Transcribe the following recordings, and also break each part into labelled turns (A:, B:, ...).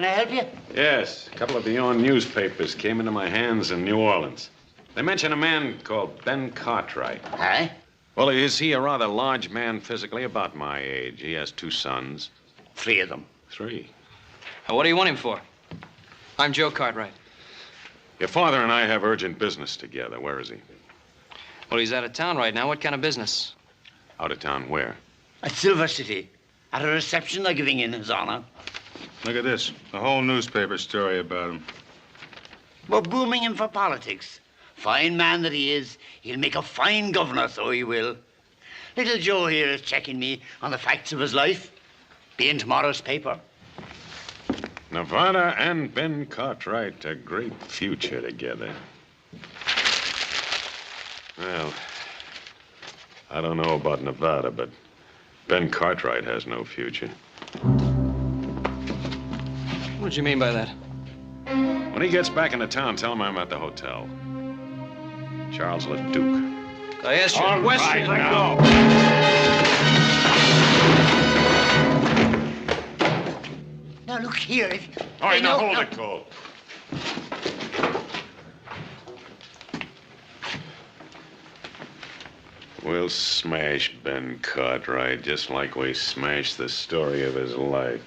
A: Can I help you?
B: Yes, a couple of your newspapers came into my hands in New Orleans. They mention a man called Ben Cartwright.
A: Aye?
B: Well, is he a rather large man physically, about my age? He has 2 sons.
A: 3 of them.
B: 3.
C: What do you want him for? I'm Joe Cartwright.
B: Your father and I have urgent business together. Where is he?
C: Well, he's out of town right now. What kind of business?
B: Out of town where?
A: At Silver City. At a reception they're giving in his honor.
D: Look at this. A whole newspaper story about him.
A: We're booming him for politics. Fine man that he is. He'll make a fine governor, so he will. Little Joe here is checking me on the facts of his life. Be in tomorrow's paper.
B: Nevada and Ben Cartwright, a great future together. Well, I don't know about Nevada, but Ben Cartwright has no future.
C: What do you mean by that?
B: When he gets back into town, tell him I'm at the hotel. Charles LeDuc.
C: I asked you a question.
B: Let go.
A: Now, look here.
B: All right, now hold it, Cole. We'll smash Ben Cartwright just like we smashed the story of his life.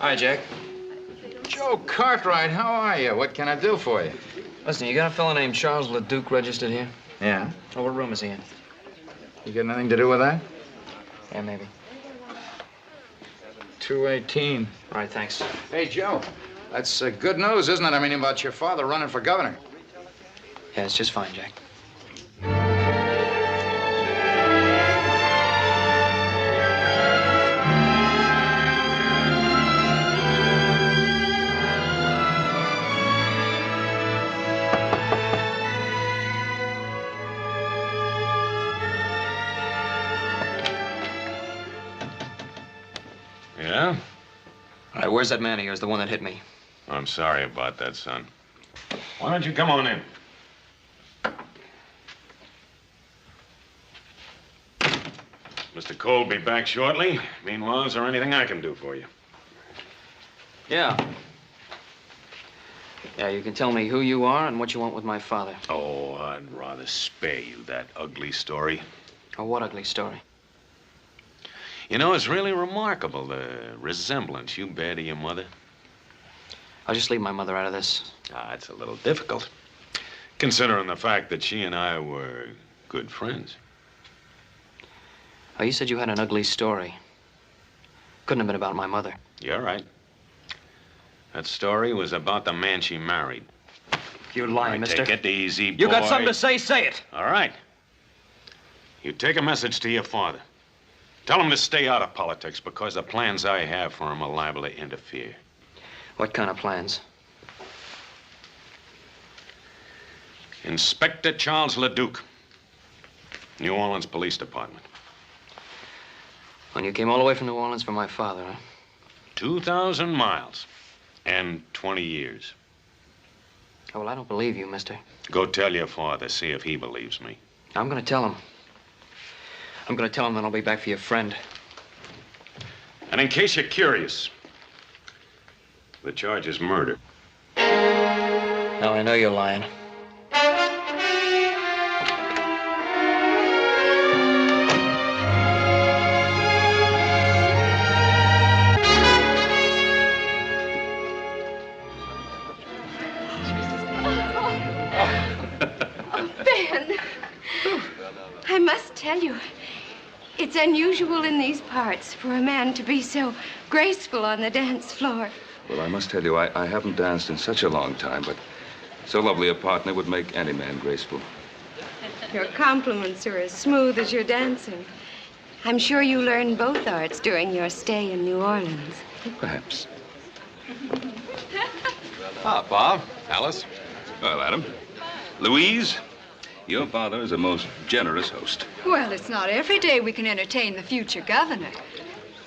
C: Hi, Jack.
E: Joe Cartwright, how are you? What can I do for you?
C: Listen, you got a fellow named Charles LeDuc registered here?
E: Yeah?
C: Oh, what room is he in?
E: You got anything to do with that?
C: Yeah, maybe.
E: 218.
C: All right, thanks.
E: Hey, Joe, that's good news, isn't it? I mean, about your father running for governor.
C: Yeah, it's just fine, Jack.
B: Yeah?
C: All right, where's that man of yours, the one that hit me?
B: I'm sorry about that, son. Why don't you come on in? Mr. Cole will be back shortly. Meanwhile, is there anything I can do for you?
C: Yeah. Yeah, you can tell me who you are and what you want with my father.
B: Oh, I'd rather spare you that ugly story.
C: Oh, what ugly story?
B: You know, it's really remarkable, the resemblance you bear to your mother.
C: I'll just leave my mother out of this.
B: It's a little difficult, considering the fact that she and I were good friends.
C: Oh, you said you had an ugly story. Couldn't have been about my mother.
B: You're right. That story was about the man she married.
C: You're lying, mister.
B: Take it easy, boy.
C: You got something to say it.
B: All right. You take a message to your father. Tell him to stay out of politics because the plans I have for him are liable to interfere.
C: What kind of plans?
B: Inspector Charles LeDuc, New Orleans Police Department.
C: When you came all the way from New Orleans for my father, huh?
B: 2,000 miles and 20 years.
C: Oh, well, I don't believe you, mister.
B: Go tell your father, see if he believes me.
C: I'm gonna tell him. I'm gonna tell him that I'll be back for your friend.
B: And in case you're curious, the charge is murder.
C: Now I know you're lying.
F: Ben, I must tell you, it's unusual in these parts for a man to be so graceful on the dance floor.
G: Well, I must tell you, I haven't danced in such a long time, but so lovely a partner would make any man graceful.
F: Your compliments are as smooth as your dancing. I'm sure you learned both arts during your stay in New Orleans.
G: Perhaps.
H: Ah, Bob, Alice.
G: Well, Adam. Louise, your father is a most generous host.
I: Well, it's not every day we can entertain the future governor.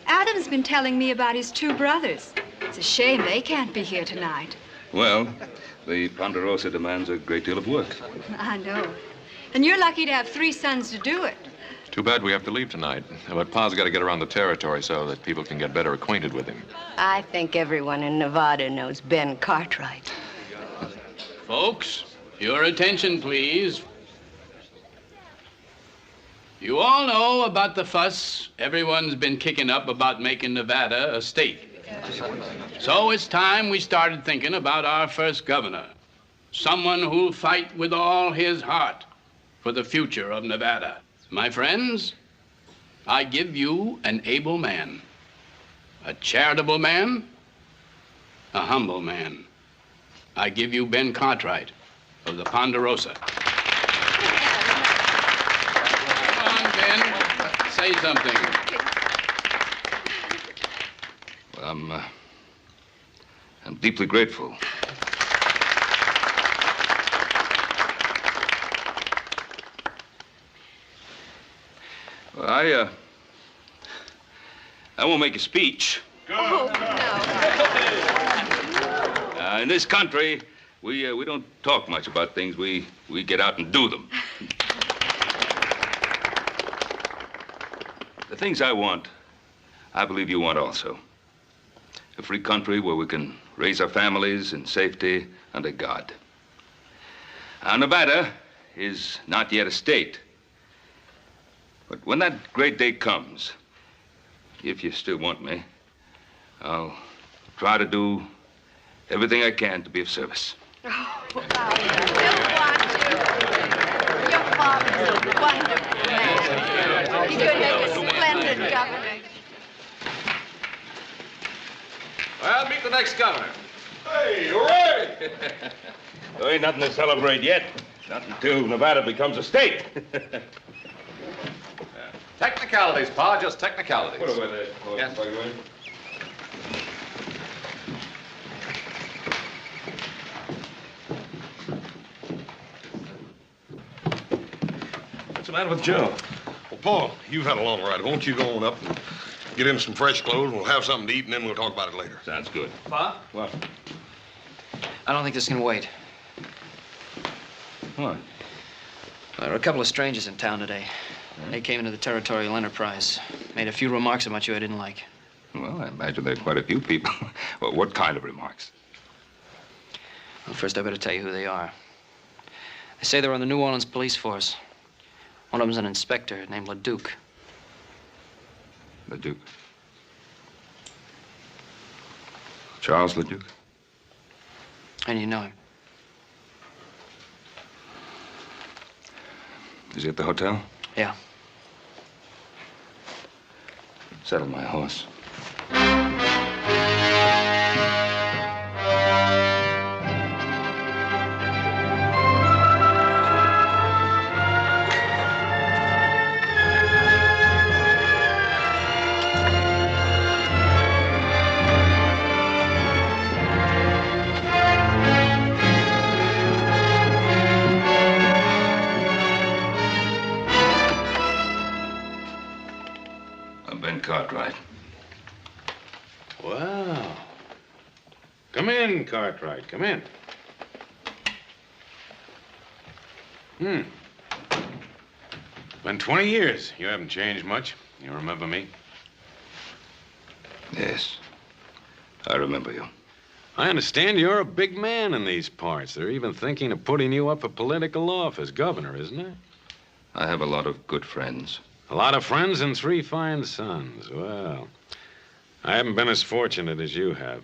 I: Adam's been telling me about his two brothers. It's a shame they can't be here tonight.
G: Well, the Ponderosa demands a great deal of work.
I: I know. And you're lucky to have 3 sons to do it.
H: Too bad we have to leave tonight. But Pa's got to get around the territory so that people can get better acquainted with him.
F: I think everyone in Nevada knows Ben Cartwright.
J: Folks, your attention, please. You all know about the fuss everyone's been kicking up about making Nevada a state. So it's time we started thinking about our first governor. Someone who'll fight with all his heart for the future of Nevada. My friends, I give you an able man, a charitable man, a humble man. I give you Ben Cartwright of the Ponderosa. Come on, Ben, say something.
G: Well, I'm deeply grateful. Well, I won't make a speech.
F: Oh, no.
G: In this country, we don't talk much about things. We get out and do them. The things I want, I believe you want also. A free country where we can raise our families in safety under God. Now, Nevada is not yet a state. But when that great day comes, if you still want me, I'll try to do everything I can to be of service.
F: Oh, I still want you. Your father's a wonderful man. He could make a splendid governor.
B: Well, meet the next governor.
D: Hey, hooray!
G: There ain't nothing to celebrate yet. Not until Nevada becomes a state.
H: Technicalities, Pa, just technicalities.
G: Put away there.
H: Yes.
D: What's the matter with Joe?
K: Well, Paul, you've had a long ride. Won't you go on up and get in some fresh clothes, and we'll have something to eat, and then we'll talk about it later.
G: Sounds good.
C: Pa?
G: What?
C: I don't think this can wait.
G: What?
C: There are a couple of strangers in town today. They came into the Territorial Enterprise. Made a few remarks about you I didn't like.
G: Well, I imagine there are quite a few people. Well, what kind of remarks?
C: Well, first I better tell you who they are. They say they're on the New Orleans police force. One of them's an inspector named LeDuc.
G: LeDuc? Charles LeDuc?
C: And you know him.
G: Is he at the hotel?
C: Yeah.
G: Saddle my horse. Cartwright.
B: Wow. Come in, Cartwright. Come in. Been 20 years. You haven't changed much. You remember me?
G: Yes. I remember you.
B: I understand you're a big man in these parts. They're even thinking of putting you up for political office, governor, isn't it?
G: I have a lot of good friends.
B: A lot of friends and 3 fine sons. Well, I haven't been as fortunate as you have.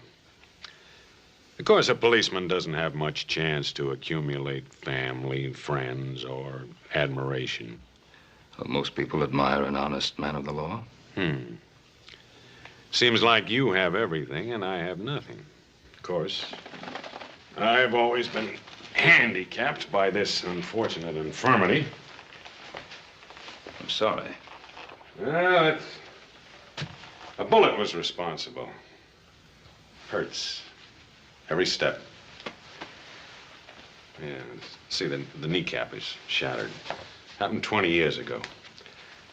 B: Of course, a policeman doesn't have much chance to accumulate family, friends, or admiration.
G: Well, most people admire an honest man of the law.
B: Seems like you have everything and I have nothing. Of course, I've always been handicapped by this unfortunate infirmity.
G: I'm sorry.
B: Well, a bullet was responsible. Hurts. Every step. Yeah, see, the kneecap is shattered. Happened 20 years ago.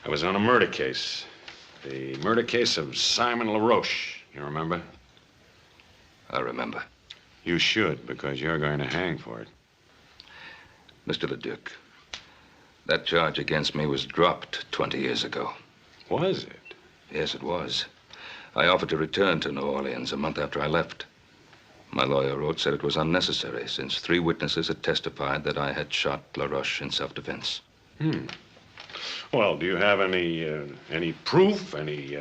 B: I was on a murder case. The murder case of Simon LaRoche. You remember?
G: I remember.
B: You should, because you're going to hang for it.
G: Mr. Leduc, that charge against me was dropped 20 years ago.
B: Was it?
G: Yes, it was. I offered to return to New Orleans a month after I left. My lawyer wrote, said it was unnecessary, since 3 witnesses had testified that I had shot LaRoche in self-defense.
B: Well, do you have any proof, any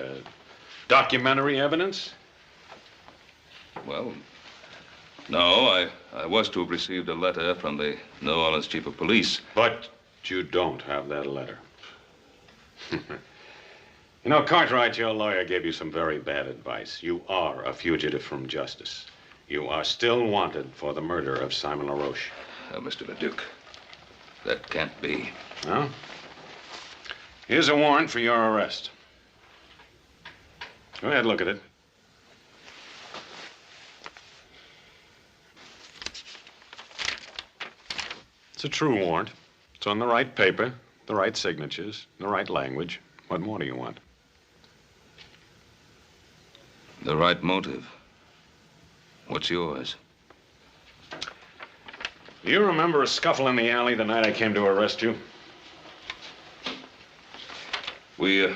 B: documentary evidence?
G: Well, no, I was to have received a letter from the New Orleans chief of police.
B: But you don't have that letter. You know, Cartwright, your lawyer gave you some very bad advice. You are a fugitive from justice. You are still wanted for the murder of Simon LaRoche.
G: Mr. Leduc, that can't be.
B: No? Here's a warrant for your arrest. Go ahead, look at it. It's a true warrant. It's on the right paper, the right signatures, the right language. What more do you want?
G: The right motive. What's yours?
B: Do you remember a scuffle in the alley the night I came to arrest you?
G: We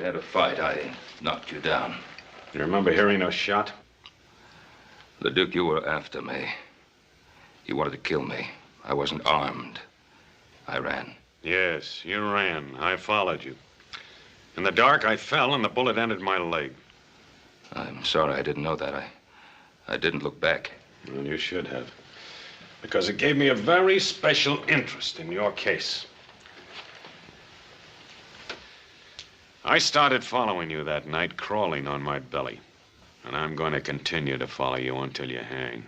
G: had a fight. I knocked you down.
B: You remember hearing a shot?
G: Leduc, you were after me. You wanted to kill me. I wasn't armed. I ran.
B: Yes, you ran. I followed you. In the dark, I fell and the bullet entered my leg.
G: I'm sorry I didn't know that. I didn't look back.
B: Well, you should have. Because it gave me a very special interest in your case. I started following you that night, crawling on my belly. And I'm going to continue to follow you until you hang.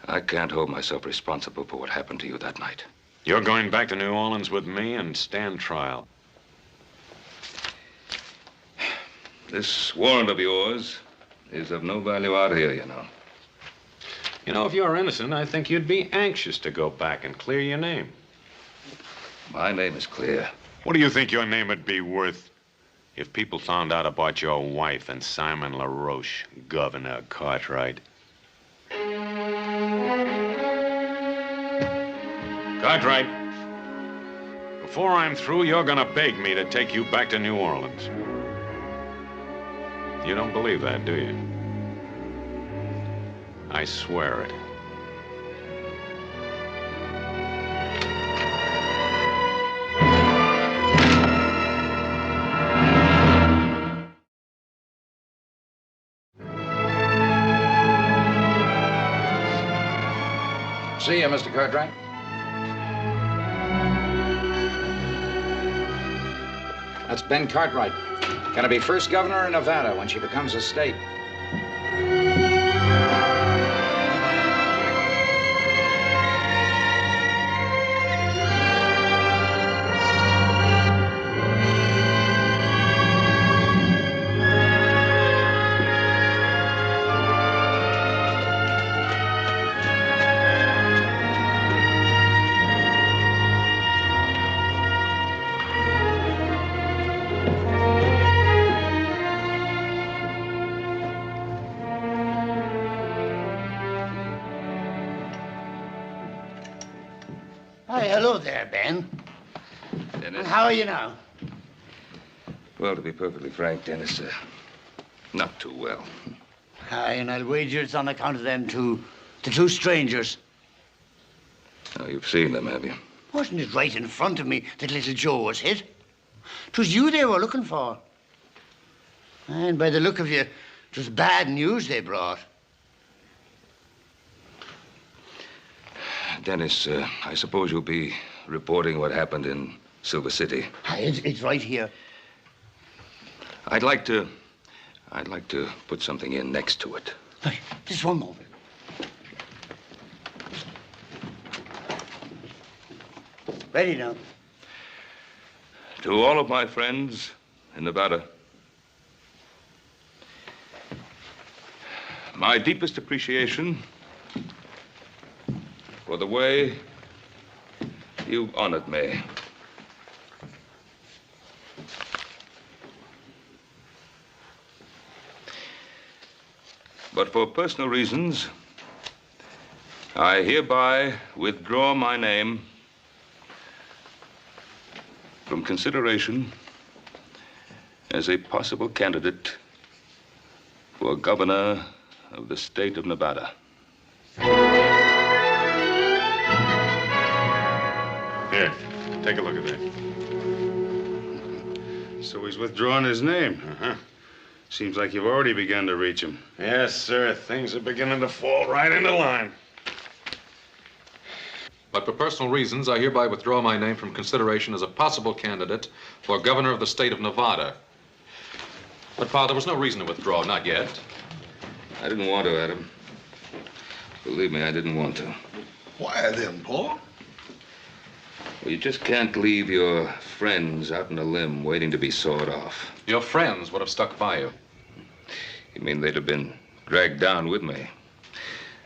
G: I can't hold myself responsible for what happened to you that night.
B: You're going back to New Orleans with me and stand trial.
G: This warrant of yours is of no value out here, you know.
B: You know, if you're innocent, I think you'd be anxious to go back and clear your name.
G: My name is clear.
B: What do you think your name would be worth if people found out about your wife and Simon LaRoche, Governor Cartwright? Cartwright, before I'm through, you're gonna beg me to take you back to New Orleans. You don't believe that, do you? I swear it.
E: See you, Mr. Cartwright. That's Ben Cartwright. Gonna be first governor in Nevada when she becomes a state.
A: Hi, hello there, Ben.
G: Dennis?
A: How are you now?
G: Well, to be perfectly frank, Dennis, not too well.
A: Aye, and I'll wager it's on account of them two, the two strangers.
G: Oh, you've seen them, have you?
A: Wasn't it right in front of me that little Joe was hit? 'Twas you they were looking for. And by the look of you, it was bad news they brought.
G: Dennis, I suppose you'll be reporting what happened in Silver City.
A: Aye, it's right here.
G: I'd like to put something in next to it.
A: Hey, just one moment. Ready now.
G: To all of my friends in Nevada, my deepest appreciation for the way you've honored me. But for personal reasons, I hereby withdraw my name from consideration as a possible candidate for governor of the state of Nevada.
B: Here, take a look at that.
D: So he's withdrawing his name.
B: Uh-huh.
D: Seems like you've already begun to reach him.
B: Yes, sir. Things are beginning to fall right into line.
H: But for personal reasons, I hereby withdraw my name from consideration as a possible candidate for governor of the state of Nevada. But, Pa, there was no reason to withdraw, not yet.
G: I didn't want to, Adam. Believe me, I didn't want to.
K: Why then, Paul?
G: Well, you just can't leave your friends out on a limb waiting to be sawed off.
H: Your friends would have stuck by you.
G: You mean they'd have been dragged down with me?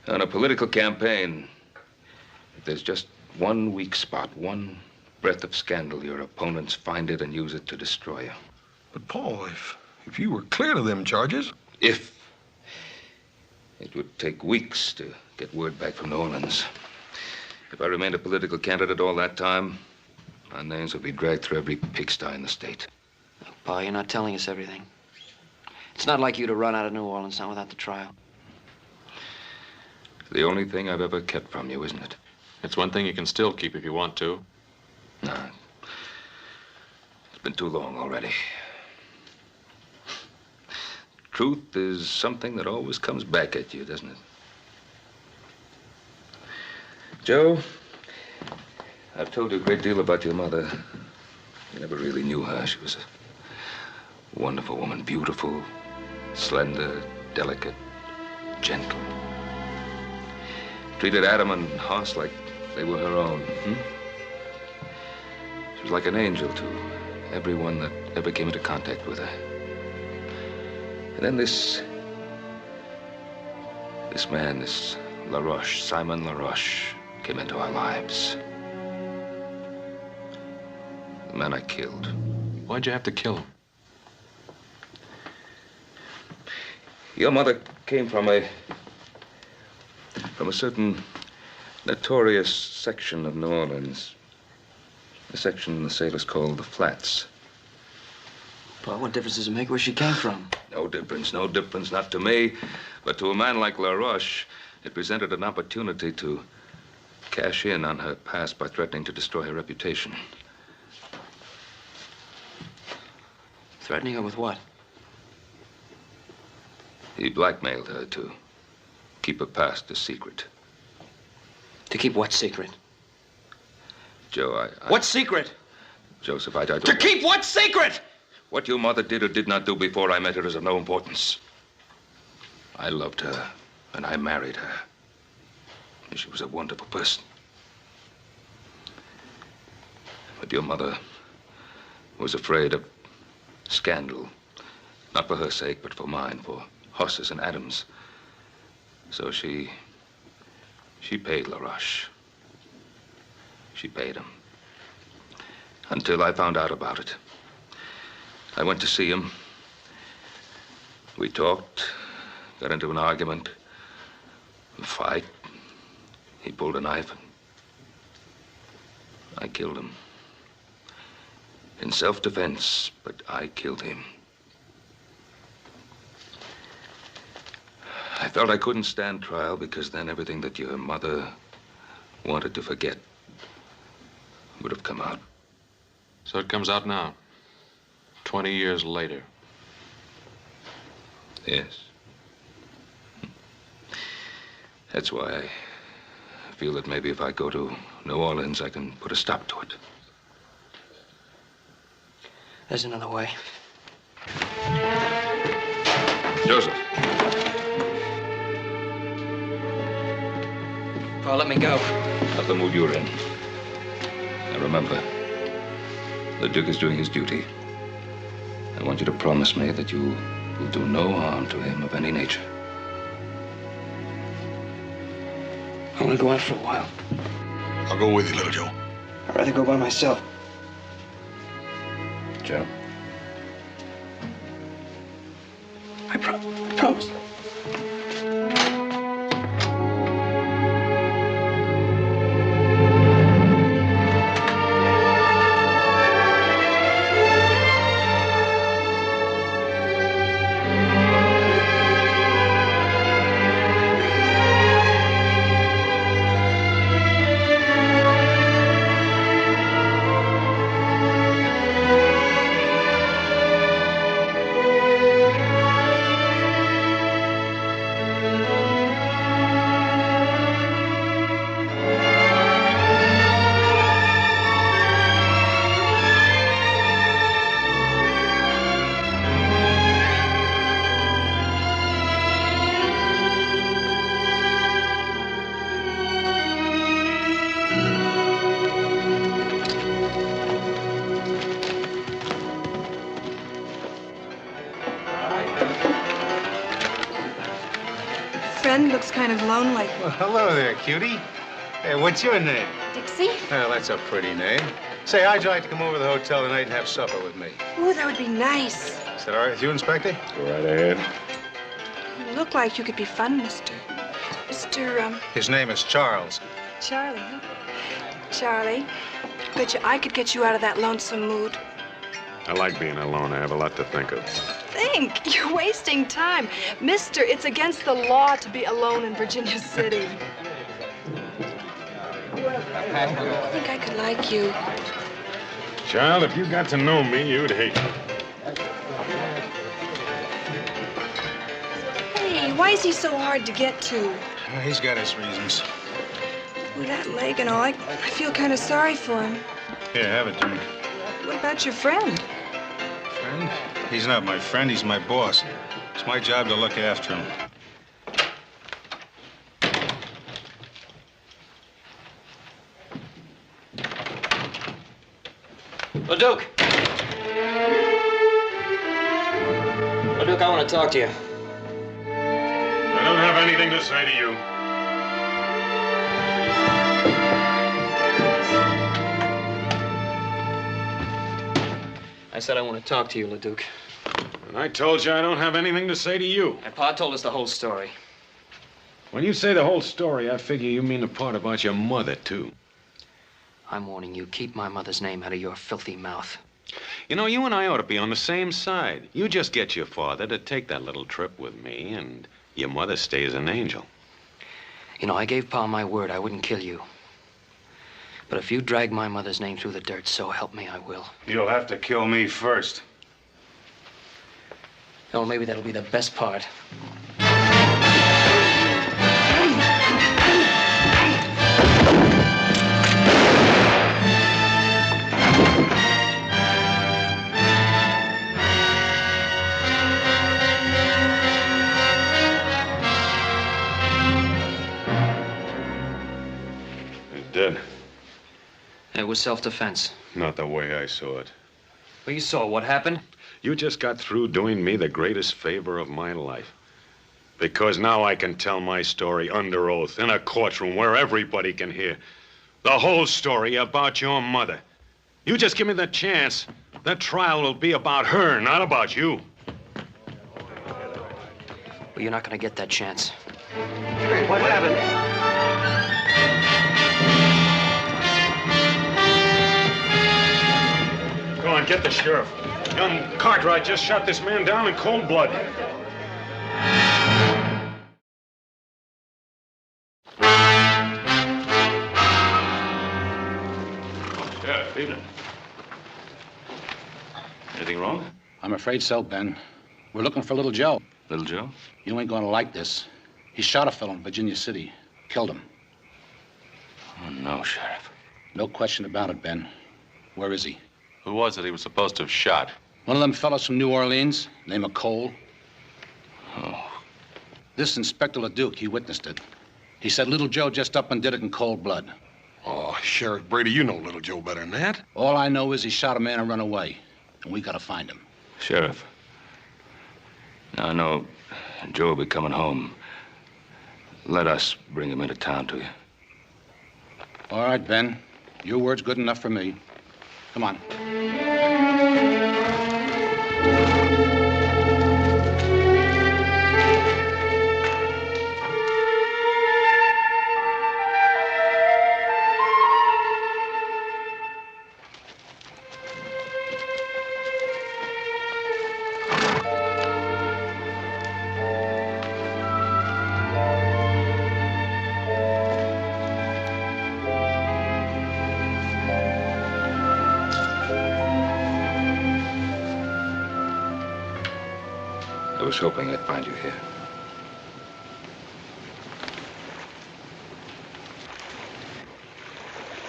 G: On a political campaign, if there's just one weak spot, one breath of scandal, your opponents find it and use it to destroy you.
K: But, Paul, if you were clear of them charges...
G: If. It would take weeks to get word back from New Orleans. If I remained a political candidate all that time, my names would be dragged through every pigsty in the state.
C: Pa, you're not telling us everything. It's not like you to run out of New Orleans now without the trial.
G: The only thing I've ever kept from you, isn't it?
H: It's one thing you can still keep if you want to.
G: No. It's been too long already. Truth is something that always comes back at you, doesn't it? Joe, I've told you a great deal about your mother. You never really knew her. She was a wonderful woman, beautiful, slender, delicate, gentle. Treated Adam and Hoss like they were her own. She was like an angel to everyone that ever came into contact with her. And then this man, this LaRoche, Simon LaRoche, came into our lives. The man I killed.
H: Why'd you have to kill him?
G: Your mother came from a certain notorious section of New Orleans. A section the sailors called the Flats.
C: Pa, what difference does it make where she came from?
G: No difference, not to me. But to a man like LaRoche, it presented an opportunity to cash in on her past by threatening to destroy her reputation.
C: Threatening her with what?
G: He blackmailed her to keep her past a secret.
C: To keep what secret?
G: Joe,
C: What secret?
G: Joseph, I don't...
C: To keep what secret?
G: What your mother did or did not do before I met her is of no importance. I loved her, and I married her. And she was a wonderful person. But your mother was afraid of scandal. Not for her sake, but for mine, for Hoss's and Adam's. So she paid LaRoche. She paid him. Until I found out about it. I went to see him. We talked, got into an argument, a fight. He pulled a knife and I killed him. In self-defense, but I killed him. felt I couldn't stand trial because then everything that your mother wanted to forget would have come out.
H: So it comes out now, 20 years later.
G: Yes. That's why I feel that maybe if I go to New Orleans, I can put a stop to it.
C: There's another way.
G: Joseph.
C: Paul, let me go.
G: Not the mood you're in. Now remember, the Duke is doing his duty. I want you to promise me that you will do no harm to him of any nature.
C: I want to go out for a while.
K: I'll go with you, little Joe.
C: I'd rather go by myself.
G: Joe?
C: I promise.
F: Friend looks kind of lonely.
D: Well, hello there, cutie. Hey, what's your name?
F: Dixie?
D: Well, that's a pretty name. Say, how'd you like to come over to the hotel tonight and have supper with me?
F: Oh, that would be nice.
D: Is that all right with you, Inspector?
B: Go right ahead.
F: You look like you could be fun, Mr.
D: His name is Charles.
F: Charlie, huh? Charlie, bet you I could get you out of that lonesome mood.
B: I like being alone. I have a lot to think of.
F: Think, you're wasting time. Mister, it's against the law to be alone in Virginia City. I think I could like you.
B: Child, if you got to know me, you'd hate me.
F: Hey, why is he so hard to get to?
D: He's got his reasons.
F: With that leg and all, I feel kind of sorry for him.
D: Here, have a drink.
F: What about your friend?
D: Friend? He's not my friend, he's my boss. It's my job to look after him.
C: LeDuc! LeDuc, I want to talk to you.
B: I don't have anything to say to you.
C: I said I want to talk to you, LeDuc.
B: And I told you I don't have anything to say to you.
C: And Pa told us the whole story.
B: When you say the whole story, I figure you mean the part about your mother, too.
C: I'm warning you, keep my mother's name out of your filthy mouth.
B: You know, you and I ought to be on the same side. You just get your father to take that little trip with me, and your mother stays an angel.
C: You know, I gave Pa my word I wouldn't kill you. But if you drag my mother's name through the dirt, so help me, I will.
D: You'll have to kill me first.
C: Oh, maybe that'll be the best part.
B: He's dead.
C: It was self-defense.
B: Not the way I saw it.
C: Well, you saw what happened.
B: You just got through doing me the greatest favor of my life. Because now I can tell my story under oath in a courtroom where everybody can hear. The whole story about your mother. You just give me the chance. That trial will be about her, not about you.
C: Well, you're not going to get that chance.
A: What happened?
B: Go on, get the sheriff. Young Cartwright just shot this man down in cold blood.
L: Evening. Anything wrong?
E: I'm afraid so, Ben. We're looking for Little Joe.
L: Little Joe?
E: You ain't gonna like this. He shot a fellow in Virginia City. Killed him.
L: Oh, no, Sheriff.
E: No question about it, Ben. Where is he?
H: Who was it he was supposed to have shot?
E: One of them fellows from New Orleans, name of Cole.
L: Oh.
E: This Inspector LeDuc, he witnessed it. He said Little Joe just up and did it in cold blood.
K: Oh, Sheriff Brady, you know Little Joe better than that.
E: All I know is he shot a man and run away. And we gotta find him.
G: Sheriff, now I know Joe will be coming home. Let us bring him into town to you.
E: All right, Ben. Your word's good enough for me. Come on.
G: I was hoping I'd find you here.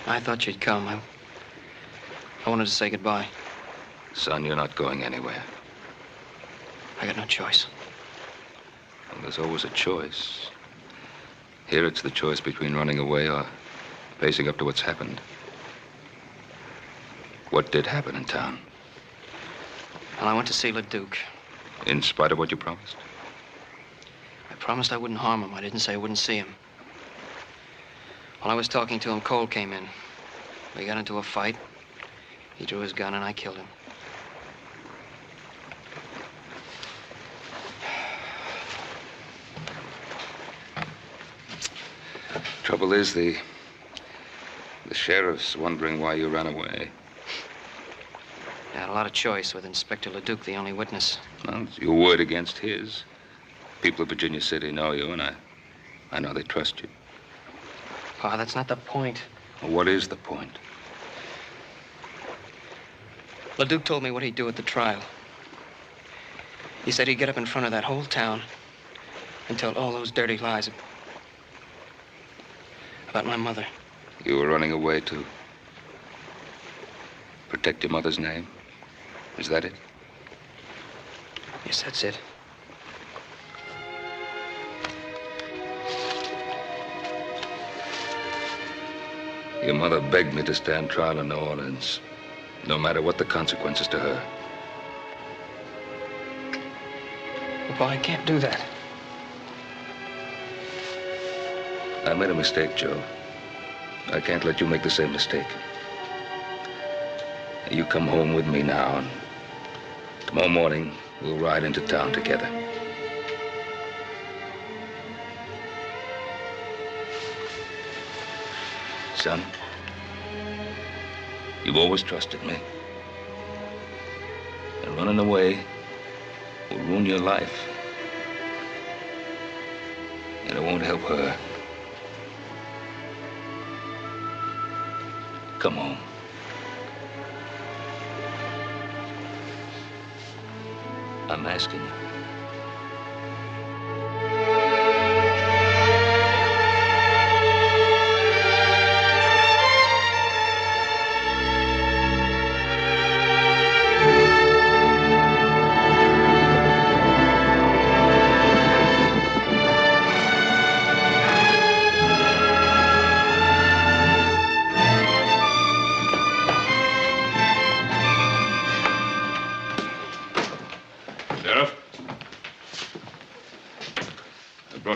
C: I thought you'd come. I wanted to say goodbye.
G: Son, you're not going anywhere.
C: I got no choice.
G: Well, there's always a choice. Here it's the choice between running away or facing up to what's happened. What did happen in town?
C: Well, I went to see LeDuc.
G: In spite of what you promised?
C: I promised I wouldn't harm him. I didn't say I wouldn't see him. While I was talking to him, Cole came in. We got into a fight. He drew his gun and I killed him.
G: Trouble is, the sheriff's wondering why you ran away.
C: I had a lot of choice with Inspector LeDuc, the only witness.
G: Well, it's your word against his. People of Virginia City know you, and I know they trust you.
C: Pa, that's not the point.
G: Well, what is the point?
C: LeDuc told me what he'd do at the trial. He said he'd get up in front of that whole town and tell all those dirty lies about my mother.
G: You were running away to protect your mother's name? Is that it?
C: Yes, that's it.
G: Your mother begged me to stand trial in New Orleans, no matter what the consequences to her.
C: Papa, I can't do that.
G: I made a mistake, Joe. I can't let you make the same mistake. You come home with me now, and tomorrow morning we'll ride into town together. Son, you've always trusted me. And running away will ruin your life. And it won't help her. Come home. I'm asking you.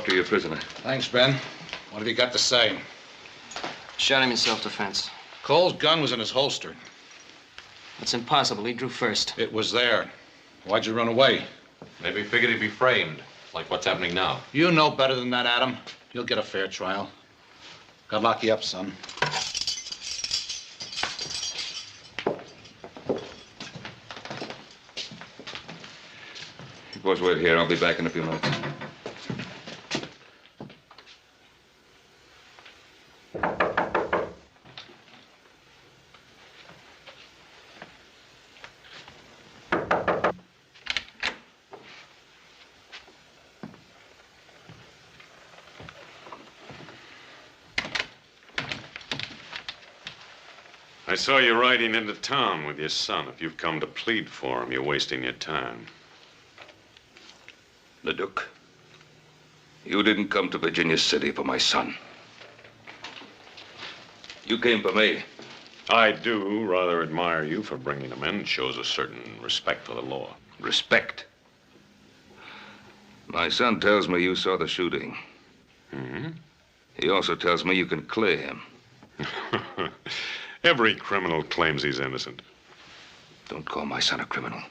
G: Your prisoner.
E: Thanks, Ben. What have you got to say?
C: Shot him in self-defense.
E: Cole's gun was in his holster.
C: That's impossible. He drew first.
E: It was there. Why'd you run away?
H: Maybe he figured he'd be framed, like what's happening now.
E: You know better than that, Adam. You'll get a fair trial. God lock you up, son.
G: You boys wait here. I'll be back in a few minutes.
B: I saw you riding into town with your son. If you've come to plead for him, you're wasting your time.
G: Leduc, you didn't come to Virginia City for my son. You came for me.
B: I do rather admire you for bringing him in. It shows a certain respect for the law.
G: Respect? My son tells me you saw the shooting.
B: Mm-hmm.
G: He also tells me you can clear him.
B: Every criminal claims he's innocent.
G: Don't call my son a criminal.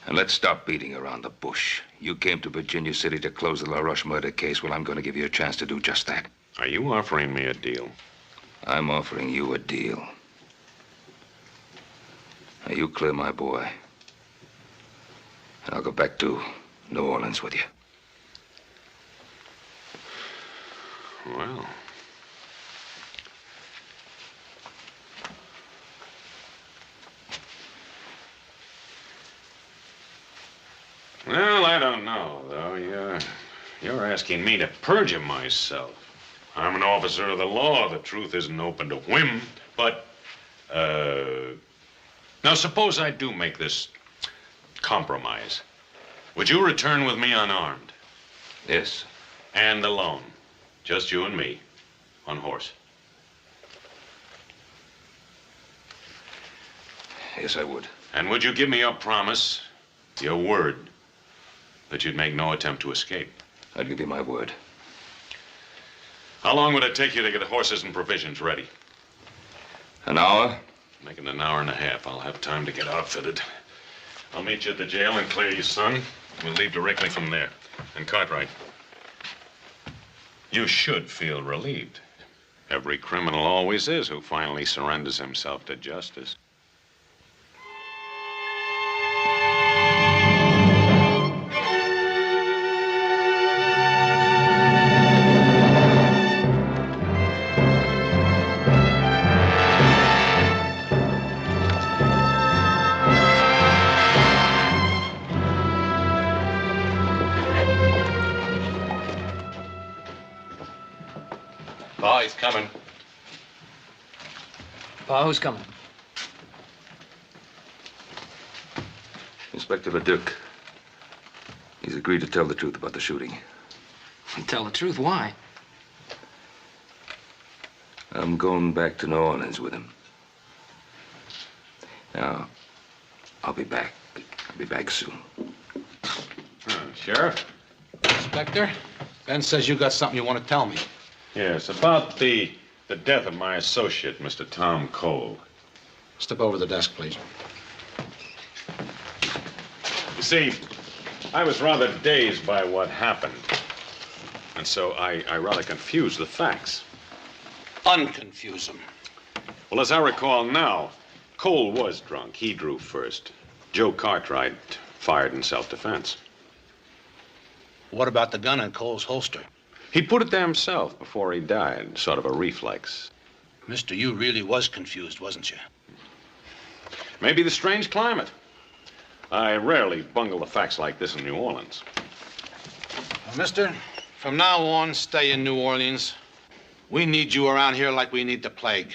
G: And let's stop beating around the bush. You came to Virginia City to close the LaRoche murder case. Well, I'm going to give you a chance to do just that.
B: Are you offering me a deal?
G: I'm offering you a deal. Now, you clear my boy. And I'll go back to New Orleans with you.
B: Well. Well, I don't know, though. You're asking me to perjure myself. I'm an officer of the law. The truth isn't open to whim. But, now suppose I do make this compromise. Would you return with me unarmed?
G: Yes.
B: And alone? Just you and me, on horse?
G: Yes, I would.
B: And would you give me your promise, your word, that you'd make no attempt to escape?
G: I'd give you my word.
B: How long would it take you to get the horses and provisions ready?
G: An hour?
B: Make it an hour and a half. I'll have time to get outfitted. I'll meet you at the jail and clear your son. We'll leave directly from there. And Cartwright, you should feel relieved. Every criminal always is who finally surrenders himself to justice.
H: Pa, he's coming.
C: Pa, who's coming?
G: Inspector Leduc. He's agreed to tell the truth about the shooting.
C: Tell the truth, why?
G: I'm going back to New Orleans with him. Now, I'll be back. I'll be back soon.
B: Sheriff?
E: Inspector, Ben says you got something you want to tell me.
B: Yes, about the death of my associate, Mr. Tom Cole.
E: Step over to the desk, please.
B: You see, I was rather dazed by what happened. And so I rather confused the facts.
E: Unconfuse them.
B: Well, as I recall now, Cole was drunk. He drew first. Joe Cartwright fired in self-defense.
E: What about the gun in Cole's holster?
B: He put it there himself before he died, sort of a reflex.
E: Mister, you really was confused, wasn't you?
B: Maybe the strange climate. I rarely bungle the facts like this in New Orleans.
E: Well, mister, from now on, stay in New Orleans. We need you around here like we need the plague.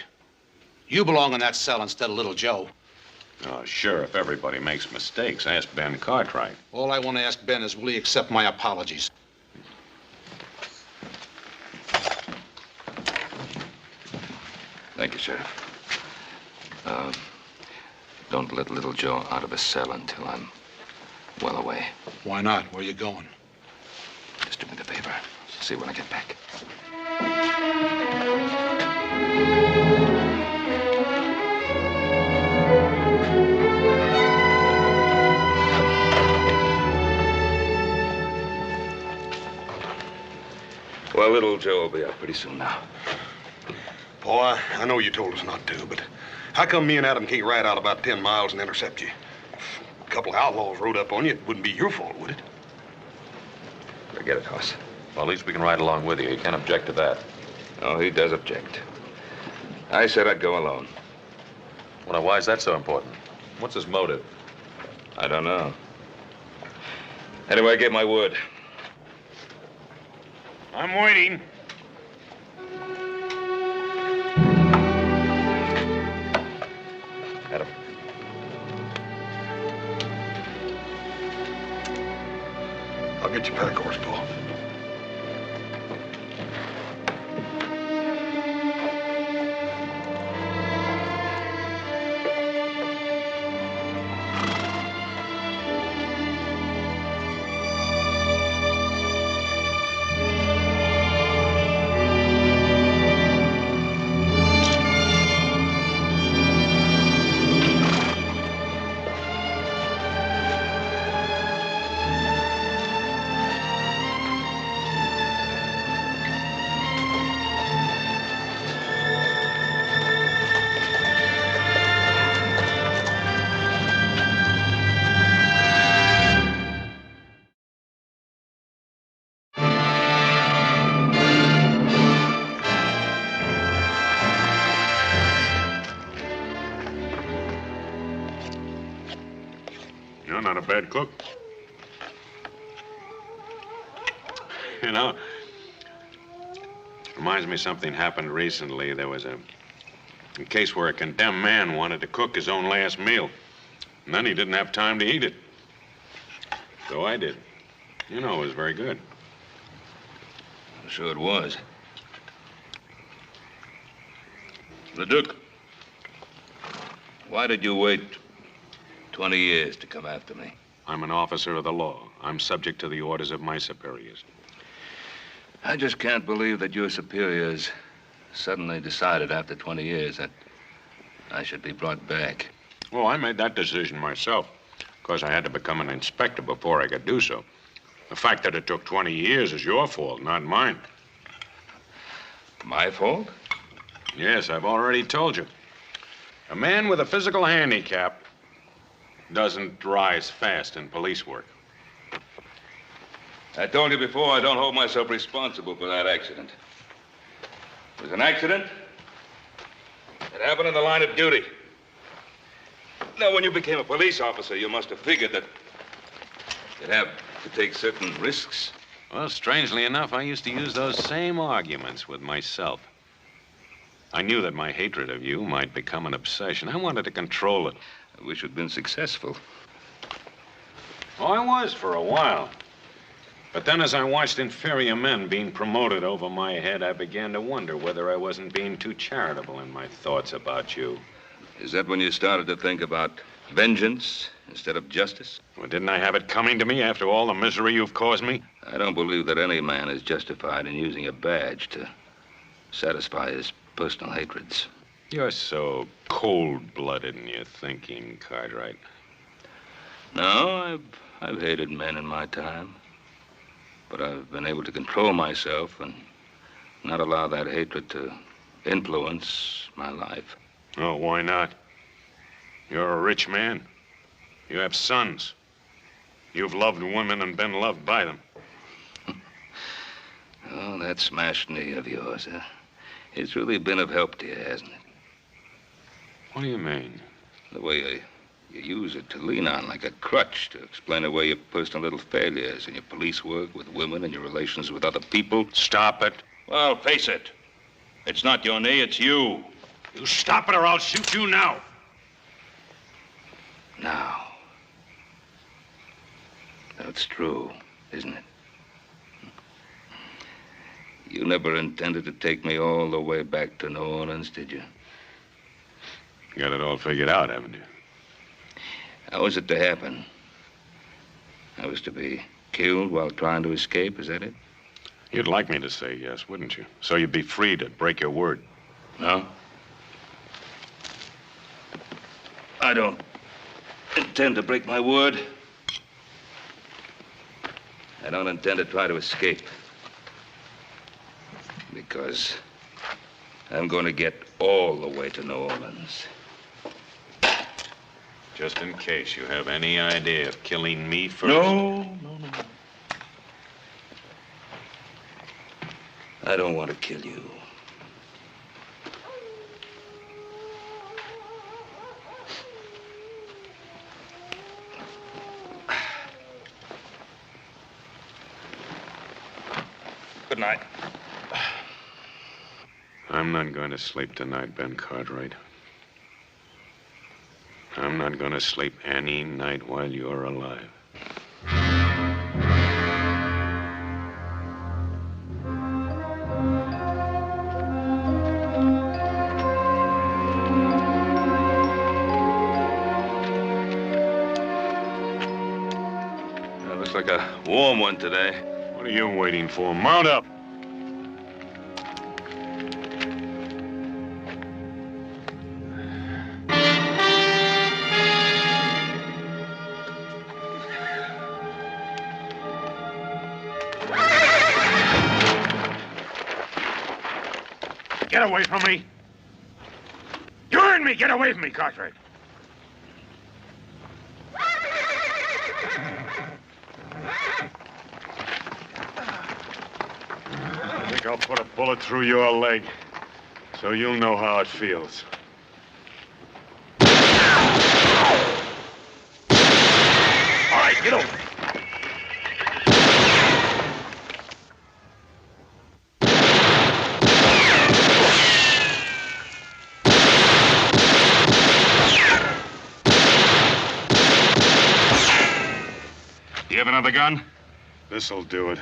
E: You belong in that cell instead of little Joe.
B: Oh, Sheriff, everybody makes mistakes. Ask Ben Cartwright.
E: All I want to ask Ben is, will he accept my apologies?
G: Thank you, Sheriff. Don't let little Joe out of his cell until I'm well away.
E: Why not? Where are you going?
G: Just do me the favor. See you when I get back. Well, little Joe will be out pretty soon now.
K: Boy, I know you told us not to, but how come me and Adam can't ride out about 10 miles and intercept you? If a couple of outlaws rode up on you, it wouldn't be your fault, would it?
G: Forget it, Hoss.
H: Well, at least we can ride along with you. You can't object to that.
G: Oh, he does object. I said I'd go alone.
H: Well, now, why is that so important? What's his motive?
G: I don't know. Anyway, I gave my word.
B: I'm waiting.
K: get your pack horse, Paul.
B: You're not a bad cook. You know, reminds me something happened recently. There was a case where a condemned man wanted to cook his own last meal. And then he didn't have time to eat it. So I did. You know, it was very good.
G: I'm sure it was. Leduc, why did you wait 20 years to come after me?
B: I'm an officer of the law. I'm subject to the orders of my superiors.
G: I just can't believe that your superiors suddenly decided after 20 years that I should be brought back.
B: Well, I made that decision myself. Of course, I had to become an inspector before I could do so. The fact that it took 20 years is your fault, not mine.
G: My fault?
B: Yes, I've already told you. A man with a physical handicap doesn't rise fast in police work.
G: I told you before, I don't hold myself responsible for that accident. It was an accident that happened in the line of duty. Now, when you became a police officer, you must have figured that you'd have to take certain risks.
B: Well, strangely enough, I used to use those same arguments with myself. I knew that my hatred of you might become an obsession. I wanted to control it.
G: I wish you'd been successful.
B: Oh, I was for a while. But then as I watched inferior men being promoted over my head, I began to wonder whether I wasn't being too charitable in my thoughts about you.
G: Is that when you started to think about vengeance instead of justice?
B: Well, didn't I have it coming to me after all the misery you've caused me?
G: I don't believe that any man is justified in using a badge to satisfy his personal hatreds.
B: You're so cold-blooded in your thinking, Cartwright.
G: No, I've hated men in my time. But I've been able to control myself and not allow that hatred to influence my life.
B: Oh, why not? You're a rich man. You have sons. You've loved women and been loved by them.
G: Oh, that smashed knee of yours, huh? It's really been of help to you, hasn't it?
B: What do you mean?
G: The way you use it to lean on like a crutch to explain away your personal little failures in your police work with women and your relations with other people.
B: Stop it.
G: Well, face it. It's not your knee, it's you.
B: You stop it or I'll shoot you now.
G: Now. That's true, isn't it? You never intended to take me all the way back to New Orleans, did you?
B: Got it all figured out, haven't you?
G: How was it to happen? I was to be killed while trying to escape, is that it?
B: You'd like me to say yes, wouldn't you? So you'd be free to break your word.
G: No? I don't intend to break my word. I don't intend to try to escape. Because I'm going to get all the way to New Orleans.
B: Just in case you have any idea of killing me first.
G: No. I don't want to kill you. Good night.
B: I'm not going to sleep tonight, Ben Cartwright. I'm not going to sleep any night while you're alive.
G: Looks like a warm one today.
B: What are you waiting for? Mount up.
M: Get away from me! You heard me! Get away from me, Cartwright!
B: I think I'll put a bullet through your leg, so you'll know how it feels.
M: All right, get over.
B: You have another gun? This'll do it.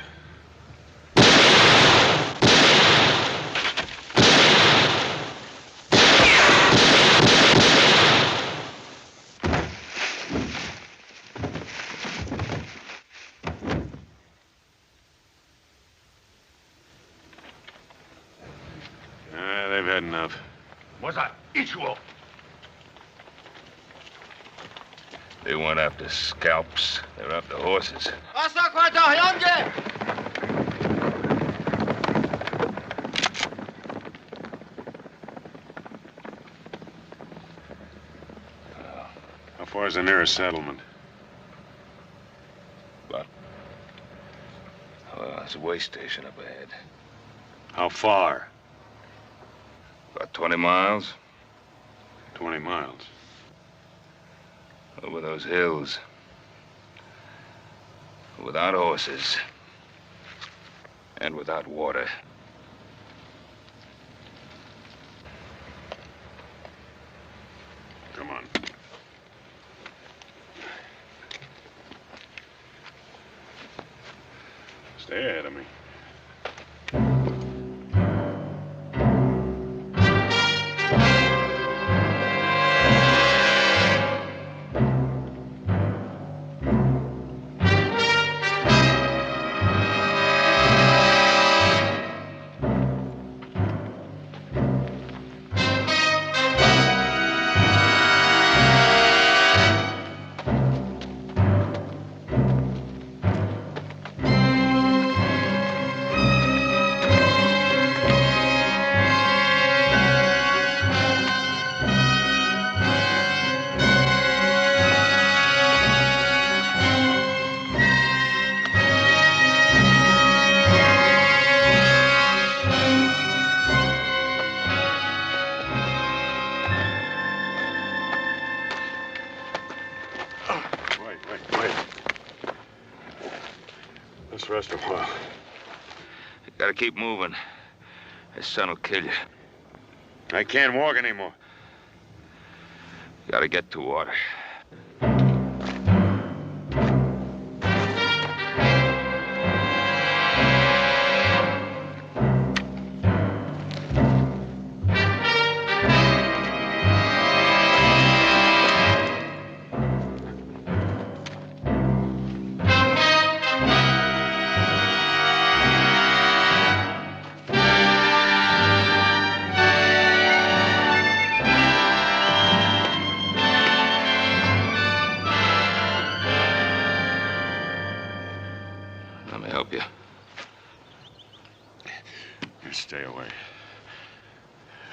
B: They've had enough.
M: Was I? Eat you up.
G: They weren't after scalps. They were after horses.
B: How far is the nearest settlement?
G: Well, there's a way station up ahead.
B: How far?
G: About 20 miles.
B: 20 miles.
G: Over those hills. Without horses. And without water.
B: Come on. Stay ahead of me. Let's rest a while.
G: You gotta keep moving. This sun will kill you.
B: I can't walk anymore.
G: You gotta get to water. Let me help you.
B: Stay away.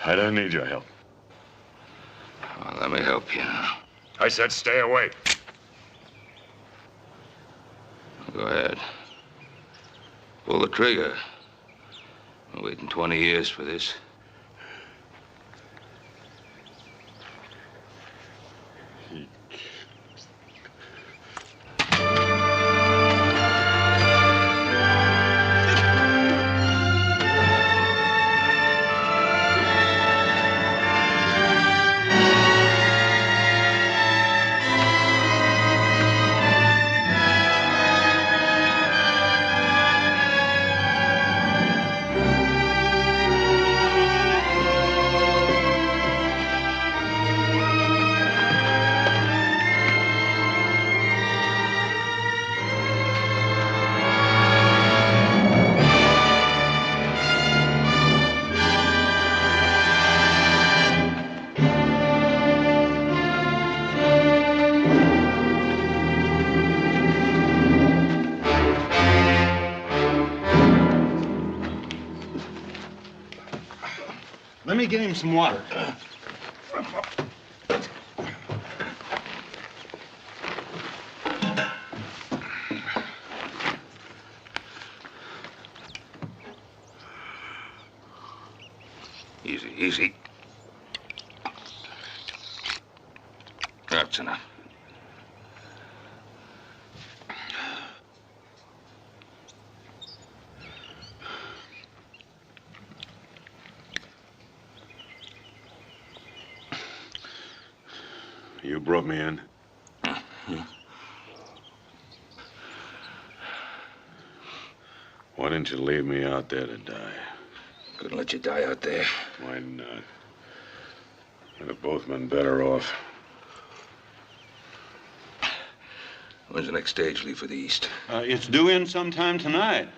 B: I don't need your help.
G: Well, let me help you now.
B: I said stay away.
G: Go ahead. Pull the trigger. I'm waiting 20 years for this.
K: get him some water.
G: Easy, easy. That's enough.
B: You brought me in. Why didn't you leave me out there to die?
G: Couldn't let you die out there.
B: Why not? We'd have both been better off.
G: When's the next stage leave for the East?
K: It's due in sometime tonight.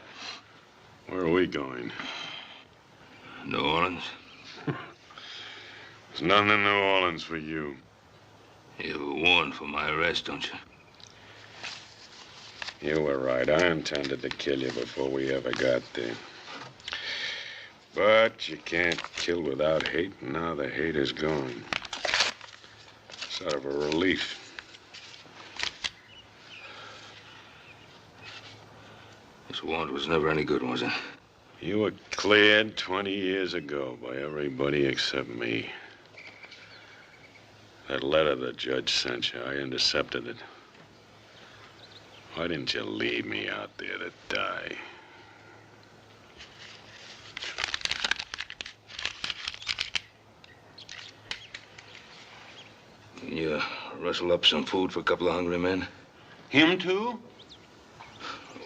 B: Where are we going?
G: New Orleans?
B: There's nothing in New Orleans for you.
G: You were warned for my arrest, don't you?
B: You were right. I intended to kill you before we ever got there. But you can't kill without hate, and now the hate is gone. Sort of a relief.
G: This warrant was never any good, was it?
B: You were cleared 20 years ago by everybody except me. That letter the judge sent you, I intercepted it. Why didn't you leave me out there to die?
G: Can you rustle up some food for a couple of hungry men?
K: Him too?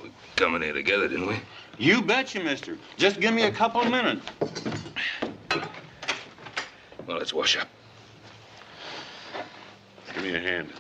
G: We come in here together, didn't we?
K: You betcha, mister. Just give me a couple of minutes.
G: Well, let's wash up.
B: Give me a hand.